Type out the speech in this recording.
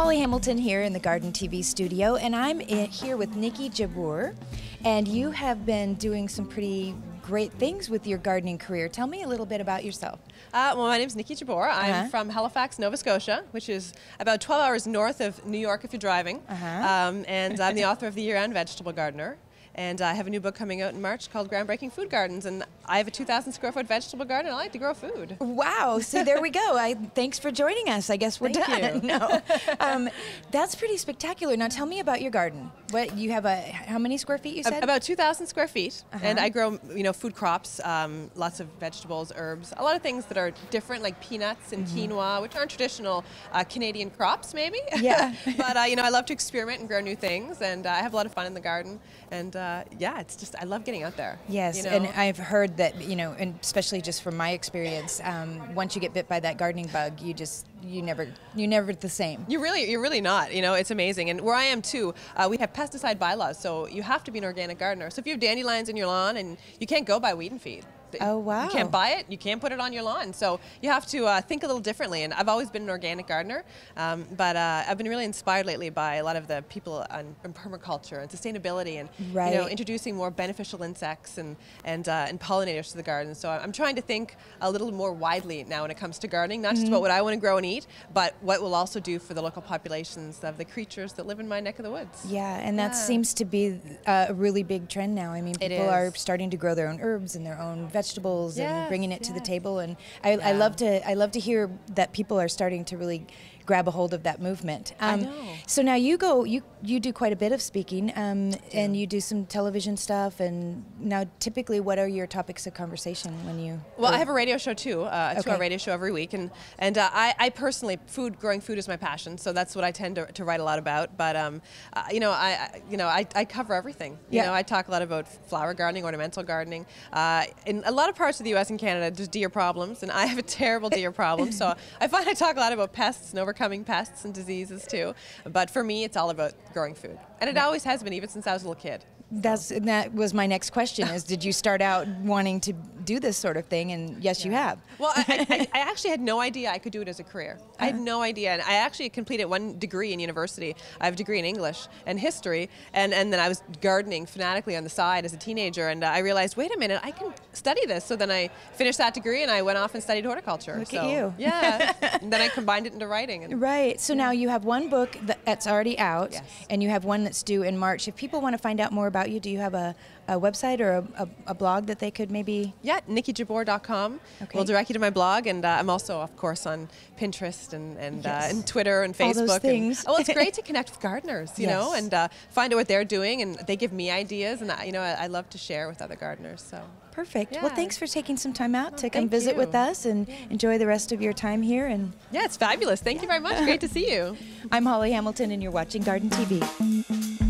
Holly Hamilton here in the Garden TV studio, and I'm here with Niki Jabbour, and you have been doing some pretty great things with your gardening career. Tell me a little bit about yourself. Well, my name is Niki Jabbour. I'm from Halifax, Nova Scotia, which is about 12 hours north of New York if you're driving. And I'm the author of The Year-Round Vegetable Gardener. And I have a new book coming out in March called Groundbreaking Food Gardens. And I have a 2,000 square foot vegetable garden. I like to grow food. Wow. So there we go. Thanks for joining us. I guess we're done. No. That's pretty spectacular. Now tell me about your garden. What you have how many square feet you said? About 2,000 square feet. And I grow, food crops, lots of vegetables, herbs, a lot of things that are different, like peanuts and quinoa, which aren't traditional Canadian crops, maybe. Yeah. But I love to experiment and grow new things, and I have a lot of fun in the garden. And yeah, it's just, I love getting out there. Yes, and I've heard that, and especially just from my experience, once you get bit by that gardening bug, you're never the same. You're really not. It's amazing. And where I am too, we have pesticide bylaws, so you have to be an organic gardener. So if you have dandelions in your lawn, and you can't go buy weed and feed. Oh, wow. You can't buy it, you can't put it on your lawn. So you have to think a little differently. And I've always been an organic gardener, but I've been really inspired lately by a lot of the people on permaculture and sustainability, and introducing more beneficial insects and pollinators to the garden. So I'm trying to think a little more widely now when it comes to gardening, not just about what I want to grow and eat, but what will also do for the local populations of the creatures that live in my neck of the woods. Yeah, and that seems to be a really big trend now. I mean, people are starting to grow their own herbs and their own vegetables and bringing it to the table, and I love to hear that people are starting to really grab a hold of that movement. I know. So now you do quite a bit of speaking, and you do some television stuff. And now, typically, what are your topics of conversation when you? Well, I have a radio show too, a 2-hour radio show every week, and I personally, growing food is my passion, so that's what I tend to write a lot about. But I cover everything. I talk a lot about flower gardening, ornamental gardening. In a lot of parts of the U.S. and Canada, there's deer problems, and I have a terrible deer problem. So I find I talk a lot about pests and overcoming pests and diseases too. But for me, it's all about growing food, and it always has been, even since I was a little kid. That was my next question, is did you start out wanting to do this sort of thing? And yes, you have. Well, I actually had no idea I could do it as a career. I had no idea. And I actually completed one degree in university. I have a degree in English and history. And then I was gardening fanatically on the side as a teenager. And I realized, wait a minute, I can study this. So then I finished that degree and I went off and studied horticulture. Look at you. Yeah. And then I combined it into writing. Right. So now you have one book that's already out, and you have one that's due in March. If people want to find out more about you, do you have a website or a blog that they could maybe? Yeah, nikijabbour.com will direct you to my blog, and I'm also, of course, on Pinterest and Twitter and Facebook. All those things. Well, it's great to connect with gardeners, you know, and find out what they're doing, and they give me ideas, and I love to share with other gardeners. So. Perfect. Yeah. Well, thanks for taking some time out to come visit with us, and enjoy the rest of your time here. And yeah, it's fabulous. Thank you very much. Great to see you. I'm Holly Hamilton, and you're watching Garden TV.